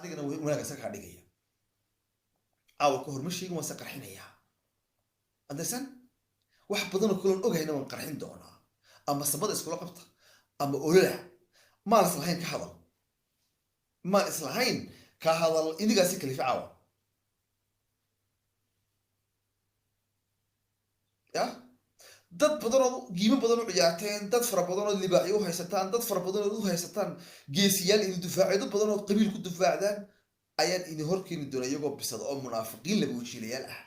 adigana wanaag isaga kaa dhigaya caawa ka hor ma sheegin waan se qarxinayaa andersan wax badanoo kulan ogayna waan qarxin doonaa ama samada iskula qabta ama olola maan islahayn ka hadal maan islahayn ka hadal inigaasi kalifa caawa ya dad badanood giimo badan u ciyaarteen dad fara badanood libaaxyo u haysataan dad fara badanood u haysataan geesiyaal ini dufaacyado badanood qabiil ku dufaacdaan ayaan ini horkeeni doona iyagoo bisada oo munaafiqiin laba wajiilayaal ah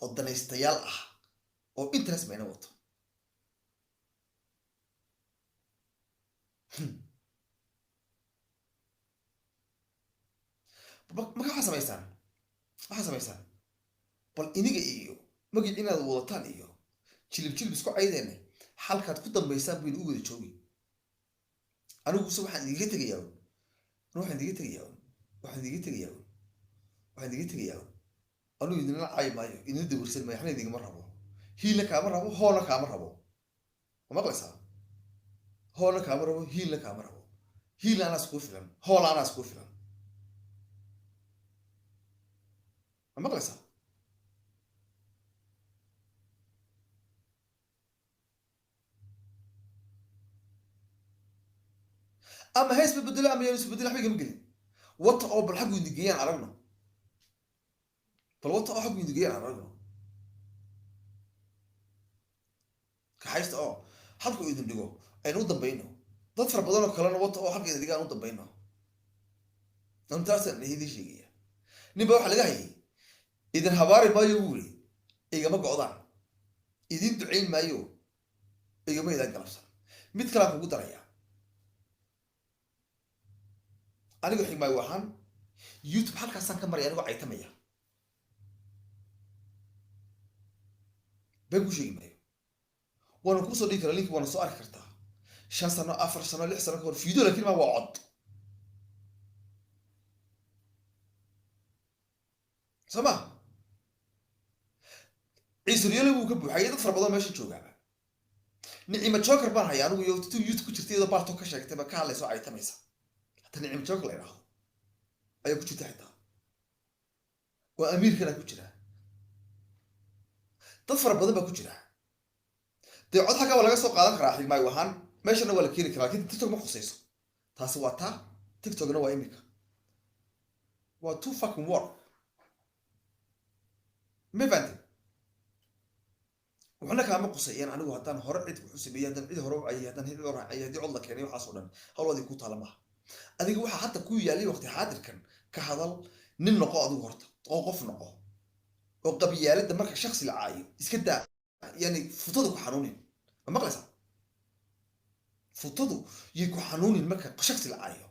oo danaystayaal ah oo interest mayna wato marka waxaa samaysaan bal iniga iyo magic inaad wadataan iyo jilib isku caydeene halkaad ku dambaysaan baynu u wada joogi aniguse waxaan idiga tegayaa anugu idinla caayi maayo idina dawarsan maayo waxna idigama rabo hiilna kaama rabo hoolna kaama rabo ma maqlaysaa hoolna kaama rabo hiilna kaama rabo hiilna anaas kuu filan hoolna anaas kuu filan ma maqlaysaa ama hees bedelo ama yaan isbedelo waxba igama gelin wata oo bal xaggu indigeyaan aragno bal wata oo xaggu indigeyaan aragno kaxaysta oo halku idin dhigo aynu u dambayno dad fara badan oo kalena wata oo halka idin dhigaan u dambayno intaasaan idin sheegaya ninba waxa laga hayay idin habaari maayo wuuli igama go'daan idin ducayn maayo igama idaan galabsan mid kale kugu daraya aniga xigmay waxaan youtube halkaasaan ka maray anigoo caytamaya been ku sheegi maayo waana kuu soo dhigi karaa linki waana soo arki kartaa 5 sano 4 sano 6 sano ka hor video laakiin ma waa cod sama ciisriyada wuu ka buuxay dad fara badan meesha joogaaba nicima joker baan hayaa anigu youtube ku jirtay iyadoo baarto ka sheegtay ba ka hadlayso caytamaysa nicim joog la yiraahdo ayaa ku jirta xitaa waa amiirkana ku jira dad fara badan baa ku jira dee cod xagga waa laga soo qaadan karaa xigmaay waxaan meeshana waa la keeni karaa laakiin tiktok ma khusayso taasi waa taa tiktokna waa imika waa too fucking war ma fahanti waxna kaama qusayeen anigu haddaan hore cid ku sameeyay haddaan cid hore u cayay haddaan cid hore cayay haddii cod la keenay waxaas oo dhan hawladii ku taala maaha adiga waxa hadda ku yaalay waqti xaadirkan ka hadal nin noqo adigu horta oo qof noqo oo qabiyaalada marka shakhsi la caayo iska daa yani futadu ku xanuunin ma maqlaysaa futadu yay ku xanuunin marka shakhsi la caayo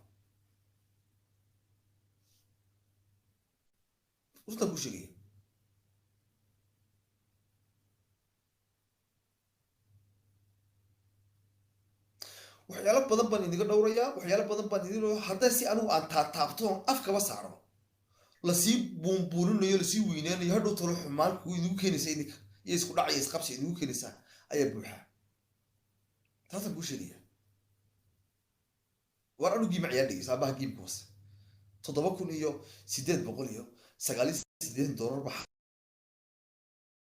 runta ku sheegay waxyaalo badan baan idiga dhowrayaa waxyaalo badan baan idin hadda si anigu aan taabto afkaba saaro lasii buunbuuninayo lasii weyneynayo hadhow talo xumaan kuu idigu keenaysa idinka iyo isku dhacaya isqabsi idigu keenaysaa ayaa buuxaa taasaan kuu sheegaya war anu giima ciyaar dhegeysa abaha giimka hoose 7,800 ba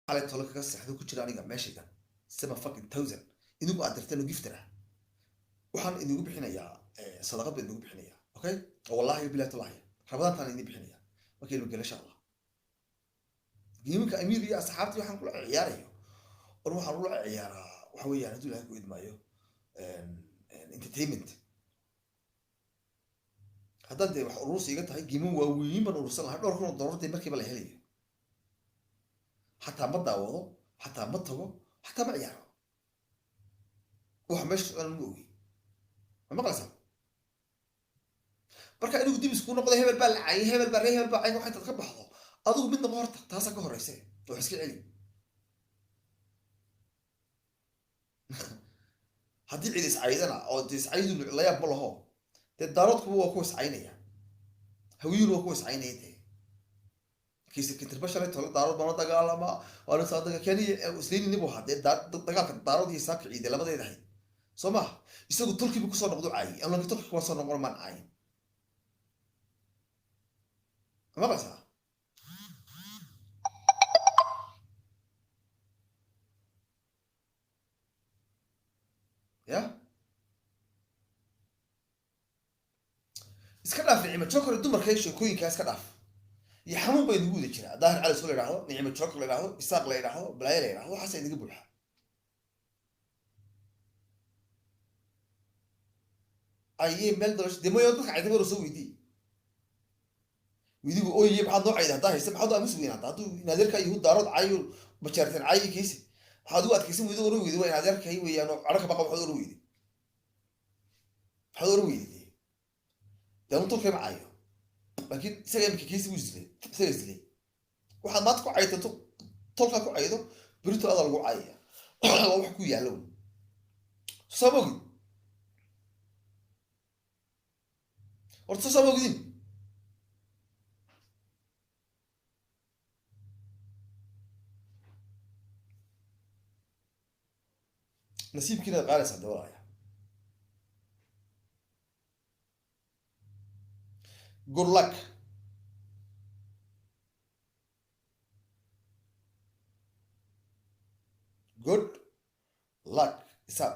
xalay tolo kaga seexdo ku jira aniga meeshayda 7,000 idigu aad dirteen oo giftara waxaan idigu bixinayaa sadaqad baan idigu bixinayaa okay wallahi billahi tallahi rabadaan taan idin bixinayaa markii la galo insha Allah giimka amiir iyo asxaabtii waxaan kula ciyaarayo oo waxaan ula ciyaaraa waxa weeyaan hadii Ilaahay ku idmaayo entertainment haddaan dee wax urursi iga tahay giimo waaweyn baan urursan lahaa dhowr kun oo dollar dee markiiba la helayo xataa ma daawado xataa ma tago xataa ma ciyaaro waxa meesha aan ma ogi ma maqlaysaa marka anigu dib isku noqday hebel baa lacay hebel baa waxa intaad ka baxdo adigu midna ma horta taasa ka horeysa oo iska celi haddii cid iscaydana oo iscaydu la yaab ma laho dee daaroodkuba waa ku iscaynaya hawiyuuna waa ku iscaynaya dee kiisa kintirba shalay tolo daarood baan la dagaalama waana saadaga keniya isliini nibu ahaa dee dagaalka daarood iyo saabka ciide labadeeda ahayd soo maha isagu tolkiiba kusoo noqdo caayay ama laakiin tolki kuwa soo noqon maan caayin ما قصها يا iska dhaaf nicmo jokor dumarka iyo sheekooyinka iska dhaaf iyo xanuun bay nagu wada jiraa daahir cali soo la yidhaahdo nicmo jokor la yidhaahdo isaaq la yidhaahdo balaayo la yidhaahdo waxaasa inaga buuxa ayay meel dalash demoyo dadka cayda soo weydii widigu ooyiye maxaad noo cayda haddaa haysa maxaad aamus weynaata hadduu inaadeerka yuhuud daarood cayo bajaarteen caayi kiisi waxaad ugu adkaysan weydo oran weydi waa inaadeerka hay weeyaan oo cadho ka baqa waxaad oran weydi maxaad oran weydi dee anu tolkay ma cayo laakiin isaga imika kiisi wuu isdilay isaga isdilay waxaad maanta ku caytato tolkaa ku caydo berito adaa lagu caayaya waa wax ku yaalla soo ma ogid horta soo ma ogidin nasiibkiina qaadaysaa dawalaya good luck good luck isaaq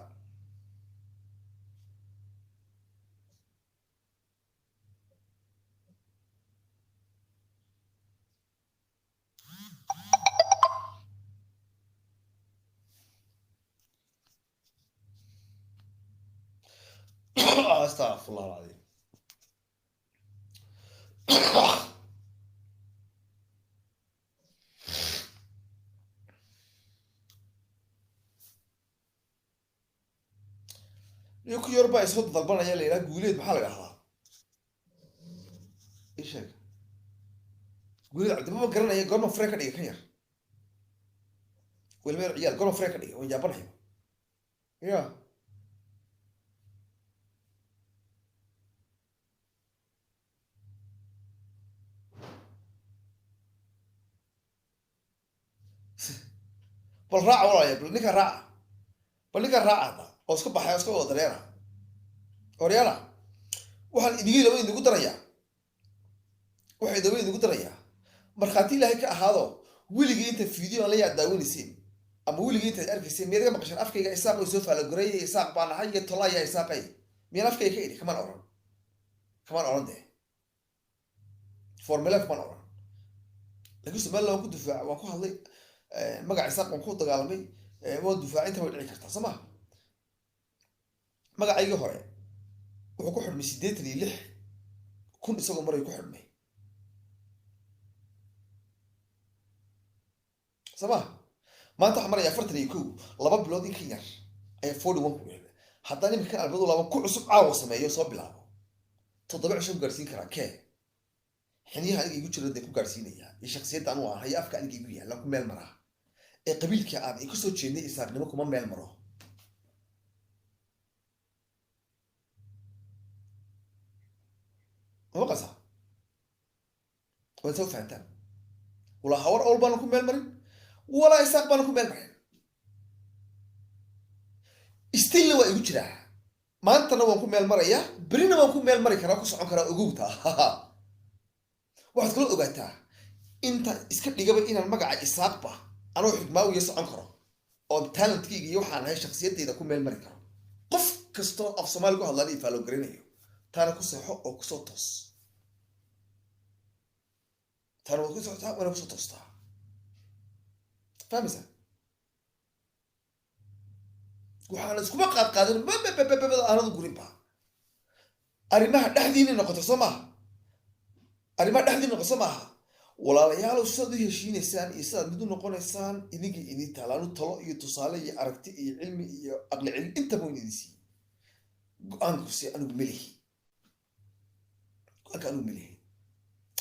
استغفر الله العظيم يوكي يوربا يسود ضربنا يا ليلى قوليد محل قهوه ايش هيك قوليد عبد ما قرنا يا قرنا فريكا دي كنير ولا عيال قرنا فريكا دي وين جابنا يا بالراعة والله يا بل نيكا راعة بل نيكا راعة oo iska baxay iska wada dareera oriyana waxaan idigi laba idigu daraya waxay dawada idigu daraya markhaati ilaahay ka ahaado weligii inta video aan la yaa daawanaysiin ama weligii inta arkaysiin meelaha maqashan afkayga isaaq oo soo faala goray isaaq baan ahay iyo tolaya isaaqay meel afkayga ka idhi kamaan oran de formula kamaan oran laakiin su'aal loo ku difaac waan ku hadlay magac isaaq waan ku dagaalamay waa difaacinta way dhici kartaa sama magacayga hore wuxuu ku xidhmay 86 kun isagoo maray ku xidhmay sabah maanta waxaan marayaa 41 laba bilood in ka yar ayaa 41 ku xidhmay haddana imika albadu laba ku cusub caawa sameeyo soo bilaabo 7 cusub gaarsiin karaa kee xiniyaha aniga igu jira dee ku gaarsiinaya iyo shakhsiyadda anu ahay afka aniga igu yaalla ku meel maraa ee qabiilka aan ay kasoo jeednay isaaqnimo kuma meel maro ما قصها وانتو فهمتان ولا هور اول بانكم ميل مرين ولا يساق بانكم ميل مرين استيل waa igu jira maantana waan ku meel maraya berina waan ku meel mari karaa ku socon karaa ogowta waxaad kala ogaataa inta iska dhigaba inaan magaca isaaqba anoo xigmaaw iyo socon karo oo talentkayga iyo waxaan ahay shakhsiyadeyda ku meel mari karo qof kasto af Soomaali ku hadlaan iyo faalo garanayo taana ku saxo oo ku soo toos taana ku soo taa wala ku soo toostaa fahmaysa waxaan isku qaad qaadan aanadu gurin ba arrimaha dhaxdiina noqoto Soomaa arrimaha dhaxdiina noqoto Soomaa walaalayaal soo heshiinaysaan iyo sida mid u noqonaysaan idinka idin talaalo talo iyo tusaale iyo aragti iyo cilmi iyo aqli cilmi inta buu idinsi go'aanku si anigu melihi anu milihi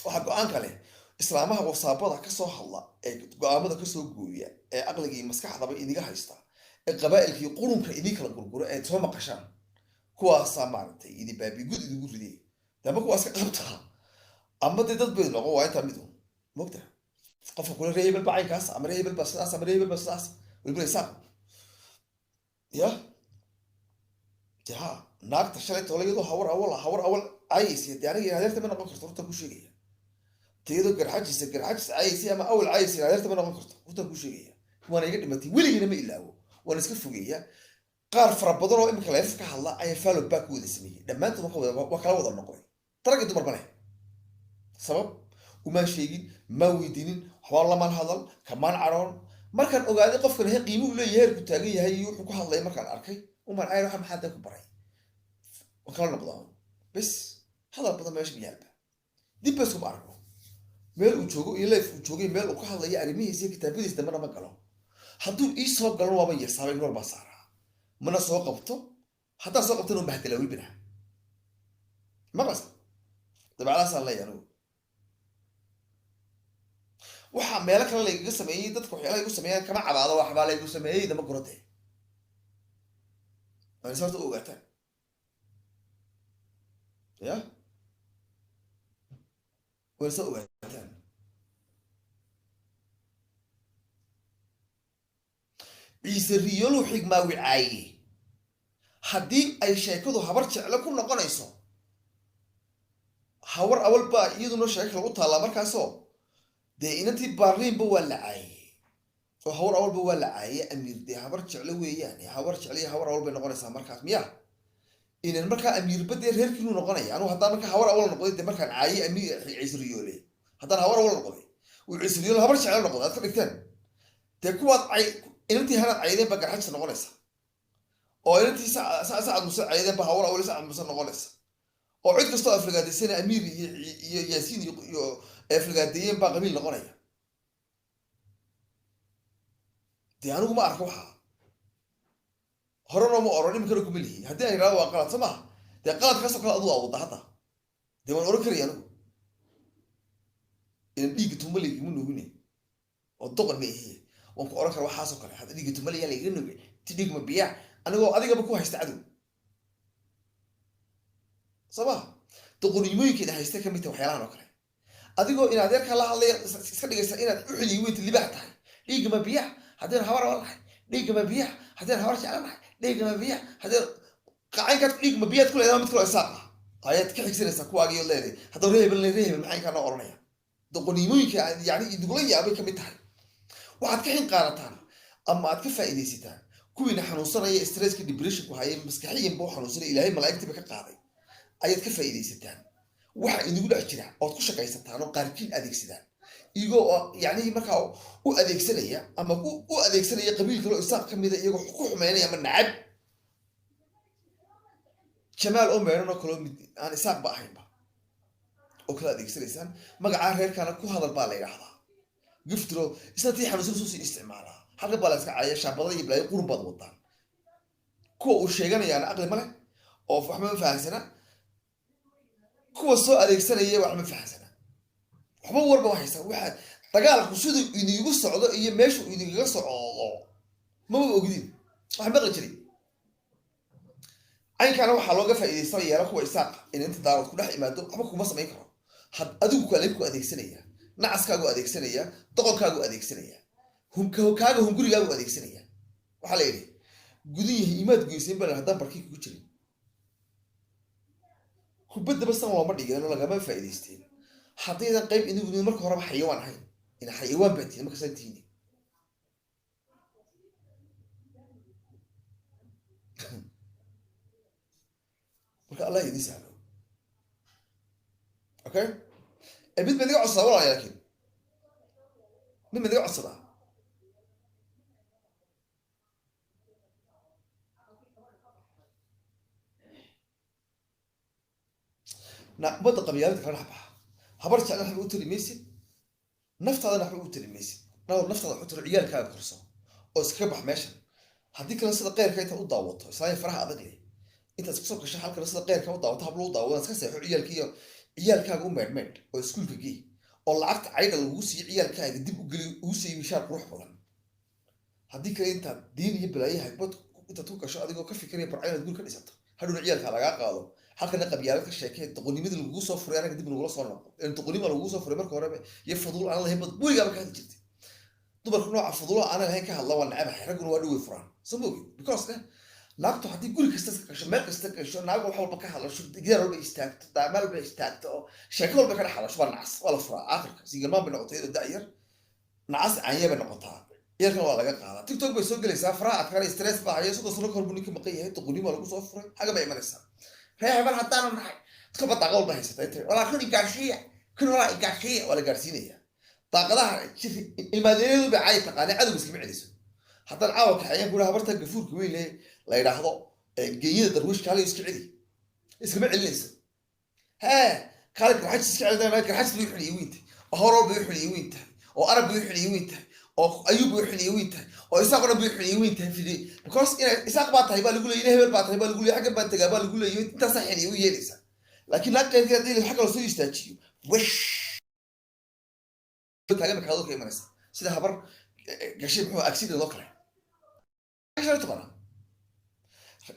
waxa go'aan kale islaamaha wasaabada ka soo hadla ee go'aamada ka soo gooya ee aqliga iyo maskaxdaba idiga haysta ee qabaa'ilka iyo qurunka idin kala gurguro ee soo maqashaan kuwaas maartay idin baabi gud idigu riday daba kuwaas ka qabta amma dad bay noqon waa inta midu mogta qof kula reebel baaykaas ama reebel basaas waliba isaaq ya naagta shalay toolayadu hawar awal ay si diyaariga hadeerta ma noqon karto horta ku sheegaya tayado garxajis caayisi ama awal caayisi adeerta ma noqon karto horta ku sheegaya waana iga dhimatay weligina ma ilaawo waan iska fogeeya qaar fara badan oo imika leef ka hadla ayaa follow back wada sameeyay dhammaantood waa kala wada noqday tarag dumar bale sabab uma sheegin ma weydiinin waxba lamaan hadal kamaan caroon markaan ogaaday qofkan hay qiimo u leeyahay heerku taagan yahay iyo wuxuu ku hadlay markaan arkay umar ay waxa maxaa ku baray oo kala noqdaan bas hadal badan meesha biyaalba dib bas ku arko meel uu joogo iyo leef uu joogay meel uu ka hadlayo arrimihiisa kitaabadiisa dambana ma galo hadduu ii soo galo waaba yeesaabay nool baa saaraa mana soo qabto haddaan soo qabtana uma hadla wibina maqas dabacdaasaan leeyahay anigu waxaa meelo kale laygaga sameeyey dadka waxyaalaha igu sameeyaan kama cabaado waxbaa laygu sameeyey dama gurade waa is horta u ogaataan ya waa isa ogaataan ciise riyolu xigmaa wicaaye haddii ay sheekadu habar jeclo ku noqonayso hawar awal baa iyaduna sheeko lagu taallaa markaasoo dee inantii baarliinba waa la caayey oo hawar awalba waa la caayey amiir dee habar jeclo weeyaan hawar jeclo iyo hawar awal bay noqonaysaa markaas miya inan markaa amiirba dee reerkiinuu noqonaya anugu haddaan markaa hawar awal noqday dee markaan caayey amiir ciise riyoole haddaan hawar awal noqday uu ciise riyoole habar jeclo noqday aad ka dhigteen dee kuwaad inantii hanaad caydeen baa garxajsa noqonaysa oo inantii sacad muse caydeen baa hawar awal sacad muse noqonaysa oo cid kastoo afrigaadaysana amiir iyo yaasiin iyo afrigaadeeyeen baa qabiil noqonaya dee anigu ma arka waxaa horena ma oran iminkana kuma lihi haddii aan yidhahdo waa qalad soo maha dee qaladkaasoo kale aduu awooda hadda dee waan oran karaya anigu inan dhiigga tumale igama nuugine oo doqon ma ihiye waan ku oran kara waxaasoo kale hadda dhiigga tumale yaa laiga nuuge ti dhigma biyaa anigoo adigaba ku haysta cadow soo maha doqonimooyinkeeda haysta kamid tahay waxyaalahan oo kale adigoo in adeerkaa la hadlaya iska dhigaysa inaad u xiliyi weynta libaax tahay dhiigama biyax haddeen habar awal nahay dhiigama biyax haddeen habar jecla nahay dhiigama biyax haddeen qacaynkaad dhiigama biyaad ku leedahay mid kaloo isaaq ah ayaad ka xigsanaysaa kuwaagiyo leedahay haddaba reehebel maxaynkaa noo oranaya doqonimooyinka yani idugula yaabay kamid tahay waxaad ka xin qaadataan ama aad ka faa'iidaysataan kuwiina xanuunsanaya stresska depressionku hayay maskaxiyanba u xanuunsanaya ilaahay malaa'igtiba ka qaaday ayaad ka faa'iidaysataan waxa inagu dhex jira ood ku shaqaysataan oo qaarkiin adeegsadaan iyagoo yani markaa u adeegsanaya ama u adeegsanaya qabiil kaloo isaaq ka mida iyagoo ku xumeynaya ama nacab jamaal oo meeran oo kaloo mid aan isaaq ba ahaynba oo kala adeegsanaysaan magacaa reerkaana ku hadal baa la yidhaahdaa giftiro isna tii xanuunsan soo sii isticmaalaa halka baa la iska caaya shaabada iyo balaayo qurun baad wadaan kuwa uu sheeganayaana aqli ma leh oo waxba ma fahansana kuwa soo adeegsanaya wax ma fahansana waxba warba haysa waxaad dagaalku siduu idigu socdo iyo meeshu idigaga socdo maba ogdin wax maqli jiray caynkaana waxaa looga faa'iidaysta yeela kuwa isaaq in inta daarood ku dhex imaado waxba kuma samayn karo adigu kale ku adeegsanaya nacaskaagu adeegsanaya doqonkaagu adeegsanaya kaaga hungurigaagu adeegsanaya waxaa la yidhi gudin yahay imaad goysayn baa haddaan barkii kugu jirin kubaddaba san looma dhigeen lagama faa'iidaysteen haddaydan qayb inigu marka horeba xayawaan ahayn ina xayawaan baa tihin markaasaan tihiin marka allah idin sahlo okay mid ma idiga codsadaa walaalaya laakiin mid ma idiga codsadaa ummadda qabyaalada kala dhex baxa habar jecla waxba u tali maysid naftaadana waxba u tali maysid naftaada waxu tiro ciyaalkaaga korso oo iskaga bax meeshan haddii kale sida qeyrka intaad u daawato islaaya faraha adag leh intaad isku soo gasho halkana sida qeyrka u daawato hablo u daawado iska seexo ciyaalkaaga u meedhmeedh oo iskuulka gey oo lacagta cayda lagugu siiyo ciyaalkaaga dib u geli ugu siiyo mishaar qurux badan haddii kale intaad diin iyo balaayo hagbad intaad ku gasho adigoo ka fikiraya barca inaad guri ka dhisato hadhowna ciyaalkaa lagaa qaado halkana qabyaalad ka sheekay doqonimadii lagugu soo furay anaga dib nagula soo noqo doqonima lagugu soo furay marka horeba iyo faduul aan lahayn bad weligaaba ka hadli jirtay dumarka nooca faduula aanan lahayn ka hadla waa nacabahay ragguna waa dhawey furaan soo moogid because naagtu haddii guri kasta ka gasho meel kasta ka gasho naag wax walba ka hadlasho gidaar walba istaagto daamaal walba istaagto oo sheeko walba ka dhex hadlasho waa nacas waa la furaa aakhirka singalmaan bay noqotay iyadoo da'yar nacas canya bay noqotaa yarkan waa laga qaadaa tiktok bay soo gelaysaa faraha adkaan stress baa hayo sidoo sano kahor buu ninka maqan yahay doqonimaa lagu soo furay xaga bay imanaysaa ree hebel haddaanu nahay dadka ba daaqa walba haysata intay walaa kun igaashiya kun walaa igaashiya waa la gaarsiinayaa daaqadaha ilmaadeedu bay caay taqaanay cadowga iskama celiso haddaan caawa kaxeeyaan gudaha barta gafuurka weyn la yidhaahdo geeyada darwiishka hal iska celi iskama celinayso hee kaale garxaj iska celidana garxaj buu xiliye weyntahay oo horol buu xiliye weyntahay oo arab buu xiliye weyntahay oo ayub buu xiliye weyntahay oo isaaqna buu xiliye weyntahay fidii because ina isaaq baa tahay baa lagu leeyahay hebel baa tahay baa lagu leeyahay xagga baa tagaa baa lagu leeyahay intaas xiliye u yeelaysa laakiin la qeybka hadii xagga la soo istaajiyo wish taagan kaado ka imanaysa sida habar gashay muxuu accident oo kale عشان تبغى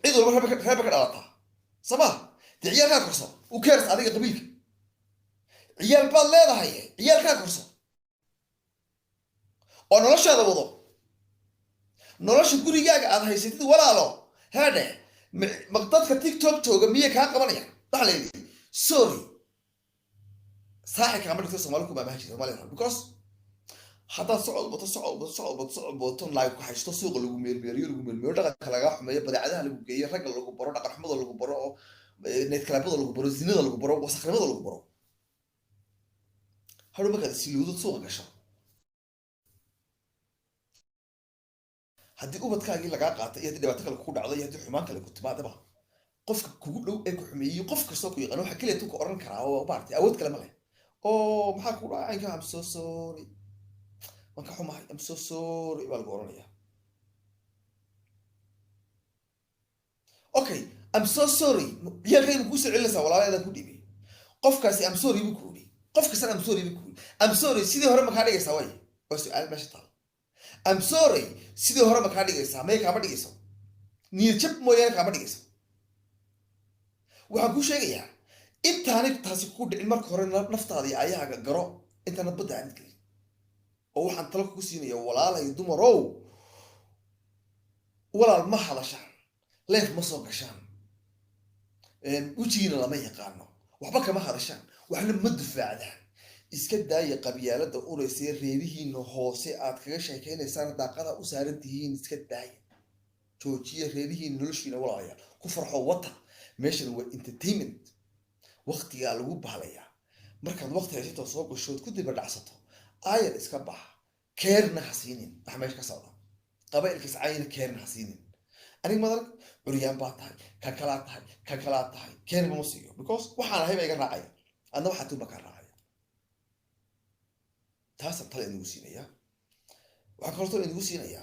عيد ولا ربك الأطا صباح تعيال كان كرسو وكرس هذه قبيلك عيال بالله هاي عيال كان كرسو أنا لا شيء هذا وضع نلاش تقولي ياك هذا هي ستي ولا لا هذا مقطع تيك توك توك مية كان قبلنا طالع سوري صح كامل توصل مالكم ما بهاش مالهم because حتى صعب بطن لايك وحشتو سوق لو ميل دقه كلا خميه بدعadaha lagu geeyo rag lagu baro dhaqan xumada lagu baro net kalaabada lagu baro zinada lagu baro wasakhnimada lagu baro hadu marka si luudo suuq gasho hadii ubadkaagi laga qaatay iyo dhibaato kale ku dhacday hadii xumaan kale ku timaadaba qofka kugu dhow ee ku xumeeyay qof kasto ku yaqaan waxa kaliya ku oran karaa oo baartay awood kale ma leh oo maxaa ku dhacay ka am so sorry wanka xumahay am so sorry bal goranaya okay am so sorry yalkay ku soo celinaysa walaalaheeda ku dhibay qofkaasi am sorry buu ku dhibay qofkaasi am sorry buu ku am sorry sidii hore ma ka dhigaysaa way oo su'aal meesha taal am sorry sidii hore ma ka dhigaysaa ma ka dhigayso niyad jab mooyaan ka dhigayso waxaan ku sheegayaa intaani taasi ku dhicin marka hore naftaada iyo ayaaga garo intaanad badda aanad gelin oo waxaan talo ku siinayaa walaalay dumarow walaal ma hadashaan leef ma soo gashaan ujiina lama yaqaano waxba kama hadashaan waxna ma difaacdaan iska daaya qabyaalada uleysay reerihiina hoose aad kaga sheekeynaysaan daaqada u saaran tihiin iska daaya joojiya reerihiina noloshiina walaalayaal ku farxo wata meeshan waa entertainment waqtigaa lagu bahlayaa markaad waqti haysato soo gashood ku diba dhacsato ayar iska bax keerna hasiinin wax meesha ka socda qabaylkiis ayna keerna hasiinin anig madarag curyaan baa tahay ka kalaa tahay keer ma siiyo because waxaan ahay iga raacay adna waxa tuba ka raacay taas tale inuu siinaya waxa kaloo inuu siinaya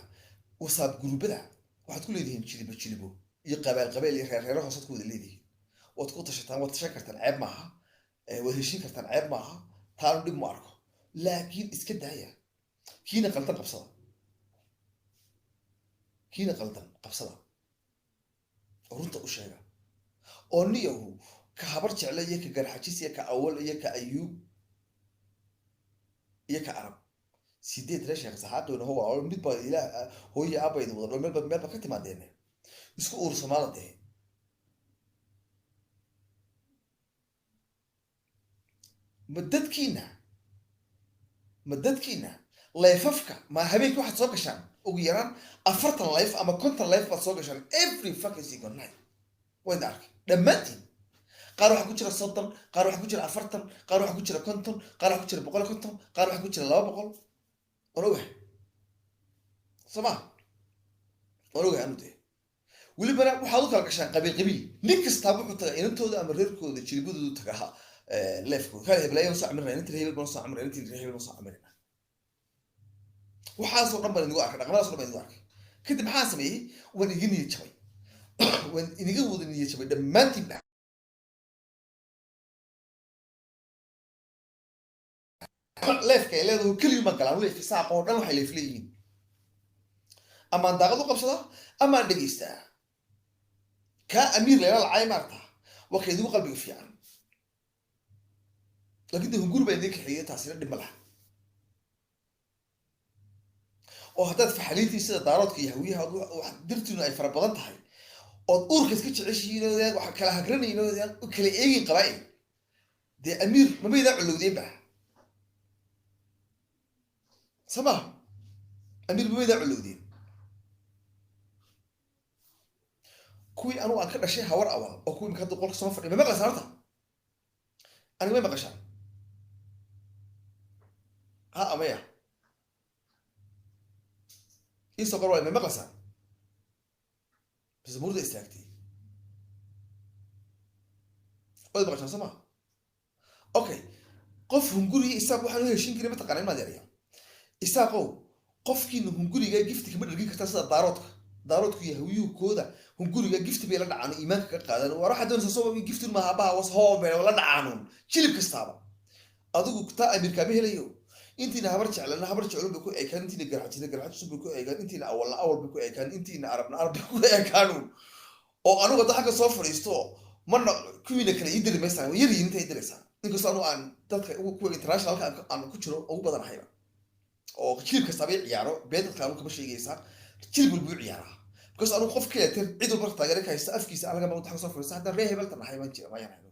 whatsapp groupada waxaad ku leedihiin jilibo iyo qabayl iyo reer hoosad ku wada leedihiin waad ku tashataan waad tashan kartaan ceeb maaha waad heshin kartaan ceeb maaha taanu dhib ma arko laakiin iska daaya kiina qaldan qabsada runta u sheega oo niyahu ka habar jecla iyo ka garxajis iyo ka awal iyo ka ayuub iyo ka arab sideed reesha saxaaqina huwa mid baa ilaa hooyo abaydu wada meel ba ka timaadeen isku uursamaalade madadkiina leefafka ma habeenkii waxaad soo gashaan ugu yaraan 40 leef ama 50 leef baad soo gashaan every fucking single night waad arkay dhammaantiin qaar waxa ku jira 30 qaar waxa ku jira 40 qaar waxa ku jira 50 qaar waxa ku jira 150 qaar waxa ku jira 200 oruga sama oruga amde waliba waxaad u kala gashaan qabiil nin kasta wuxuu tagaa inantooda ama reerkooda jilibadoodu tagaha leefku kale heblayo soo amrina inta hebel soo amrina inta hebel soo amrina waxaas oo dhan baan idigu arkay dhaqamadaas oo dhan baan idigu arkay kadib maxaa sameeyay waan idin niyad jabay waan idinga wada niyad jabay dhammaantiin leefka leedahay kaliya ma galaan leefka saaq oo dhan waxay leef leeyihiin ama daaqad u qabsada ama dhageystaa ka amiir leeyahay lacay maarta waxay idigu qalbiga fiican laakiin dad gurba idin ka xigay taasina dhib malaha oo haddaad faxaliintii sida daaroodka iyo hawiyaha wax dirtiina ay fara badan tahay ood uurka iska jeceshihiin waxa kala hagranayn oo kala eegin qabaa'il dee amiir mamaydaa colowdeen ba sama amiir mamaydaa colowdeen kuwii anugu aan ka dhashay hawar awal oo kuwii imika hadda qolka soo fadhiya ma maqlaysaa horta aniga may maqashaan ha amaya iisoo qor waay may maqlaysaa bas murda istaagtay waad maqashaan soo maa okay qof hunguriga isaaq waxaan u heshin karin mataqaana imaad yaraya isaaqow qofkiina hunguriga gifti kama dhargin kartaa sida daaroodku iyo hawiyuhkooda hunguriga gifti bay la dhacaan iimaanka ka qaadan war waxaa doonaysaa soo giftin maaha baha was hoobeen la dhacaanuun jilib kastaaba adigu taa amirkaama helayo intiina habar jeclun bay ku eekaan intiina garxajis bay ku eekaan intiina awal bay ku eekaan intiina arab bay ku eekaanuun oo anugu hadda xagga soo fadhiisto marna kuwiina kale ii diri maysaan yar yihiin inta ii diraysaa inkastoo anu aan dadka kuwa internationalka aan ku jiro ugu badan ahayba oo jilib kastaaba i ciyaaro been dadka anu kama sheegaysaa jilib walbuu ciyaaraa because anugu qof kaleetan cid walba taageero ka haysta afkiisa anaga ma xagga soo fadhiista haddana ree hebeltan ahay maan jira mayaan hayno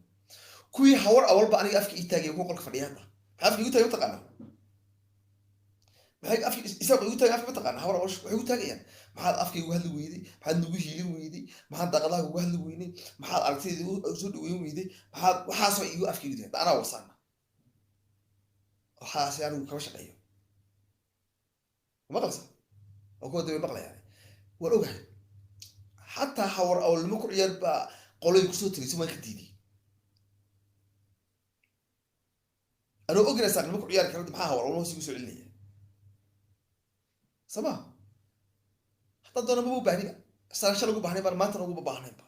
kuwii hawar awalba aniga afka ii taagay kuwa qolka fadhiya hadda maxaa afka igu taagay mataqaanaa maxay afka isaaq igu taagay afka mataqaanaa hawar awal waxay igu taagayaan maxaad afka igu hadli weyday maxaad nagu hiilin weyday maxaad daaqadaha ugu hadli weynay maxaad aragtida soo dhaweyn weyday maxaad waxaasoo igu afka igu taagay anaa warsaana waxaasi anigu kama shaqeeyo maqlaysa oo kuwa daba maqlayaan waan ogahay xataa hawar awalnimo ku ciyaar baa qoloy kusoo tegayso waan ka diiday anoo ogina saaqnimo ku ciyaari kara maxaa hawar awalnimo sigu soo celinaya sama hataa doona maba u baahniba sanasha lagu baahnay baan maantana uguba baahnaynba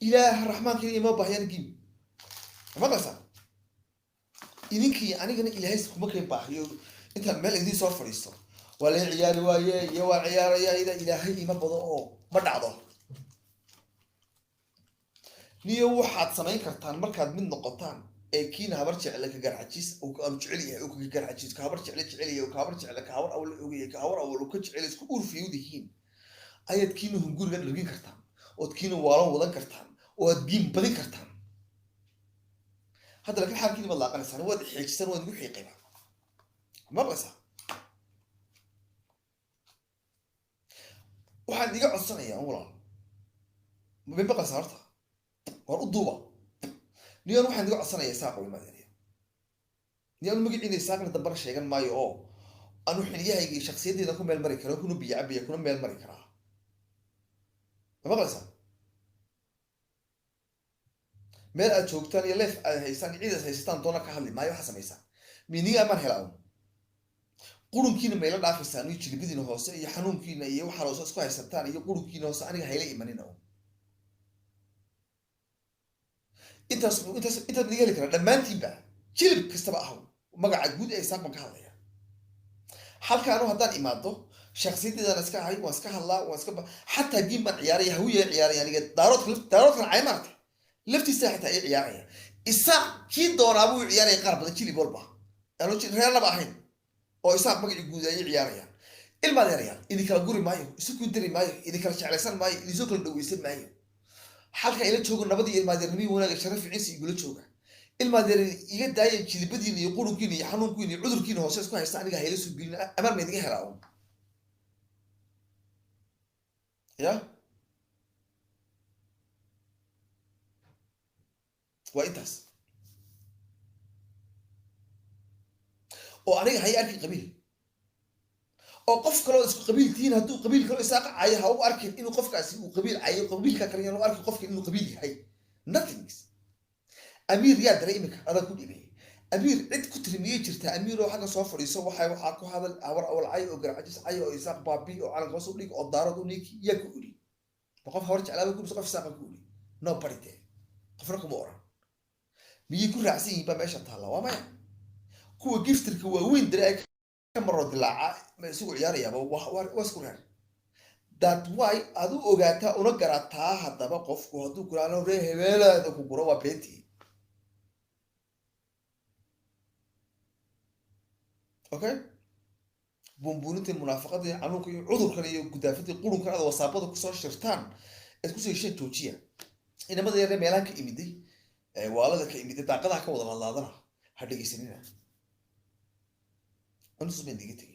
ilaaha raxmaanka iyo ma baahiyaan giim maqlaysaa idinkii anigana ilaahay kuma keen baahiyo intaan meel idiin soo fadhiisto waa la ciyaari waaye iyo waa ciyaaraya ida ilaahay ima bado oo ma dhacdo niyo waxaad samayn kartaan markaad mid noqotaan ee kiina habar jecel ka garxajis oo aan jecel yahay oo ka garxajis ka habar jecel yahay oo ka habar jecel ka habar awal ogay ka habar awal ka jecel isku urfiyudihiin ayad kiina hunguriga dhargin kartaan oo kiina waalan wadan kartaan oo aad biin badin kartaan hadda laakiin xaalkiina ma laaqanaysan waad xiijisan waad ugu xiiqayba maqlaysaa waxaan iga codsanayaa walaal ma maqlaysaa horta war u duuba niyan waxaan iga codsanayaa saaqo imaadeen niyan magaciina saaqna dambana sheegan maayo oo anu xiliyahayga shakhsiyadeeda ku meel mari karo kuna biyo cabiya kuna meel mari karaa ma maqlaysaa meel aad joogtaan iyo leef aad haystaan ciidaas haysataan doona ka hadli maayo waxa samaysaa miniga amaan helaa qurunkiina mayla dhaafaysaan iyo jilibadiina hoose iyo xanuunkiina iyo waxa hoose isku haysataan iyo qurunkiina hoose aniga hayla imanina intaas midig heli karaa dhammaantiinba jilib kastaba ahaw magaca guud ee isaaq baan ka hadlaya halka anu haddaan imaado shakhsiyadeedaan iska ahay waan iska hadlaa waan iska xataa giim baan ciyaaraya hawiya ciyaaraya aniga daaroodkan cay maartay laftiisa xitaa ay ciyaaraya isaaq kii doonaa buu ciyaaraya qaar badan jilib walba aanu reernaba ahayn oo isaaq magacii guud ay ciyaarayaan ilmaad yarayaan idin kala guri maayo isu ku diri maayo idin kala jeclaysan maayo idin soo kala dhaweysan maayo halka ila joogo nabadii ilmaadeernimii wanaaga sharaf ciisi igula jooga ilmaadeer iga daaya jilibadiina iyo qurunkiina iyo xanuunkiina iyo cudurkiina hoose isku haysta aniga hayla soo gelin amaan ma idiga helaa ya waa intaas oo aniga hay arki qabiil oo qof kaloo isku qabiil tihiin hadduu qabiil kaloo isaaq cayo ha u arkin inuu qofkaasi uu qabiil cayo qabiilka kale inuu arki qofka inuu qabiil yahay nothing amiir yaa daray imika adag ku dhibay amiir cid ku tirmiyay jirta amiir oo xagga soo fadhiiso waxaa ku hadal habar awal cayo oo garxajis cayo oo isaaq baabi oo calanka hoos u dhig oo daarad u niki yaa ku uli qof habar jeclaaba ku qof isaaq ku uli no parity qofna kuma oran miyay ku raacsan yihiin ba meesha taala waa maya kuwa giftirka waaweyn daray kamaro dilaaca ma isugu ciyaarayaaba waa isku reer that why adu ogaataa una garataa haddaba qofku hadduu kulaano ree hebeelaada ku guro waa beenti okay bumbuunintii munaafaqadii xanuunka iyo cudurkan iyo gudaafadii qurunkan aad wasaabada kusoo shirtaan aad kusoo hesheen joojiya inamada yaree meelaha ka imiday waalada ka imiday daaqadaha ka wada laadlaadana ha dhegeysanina anus baan diga tegay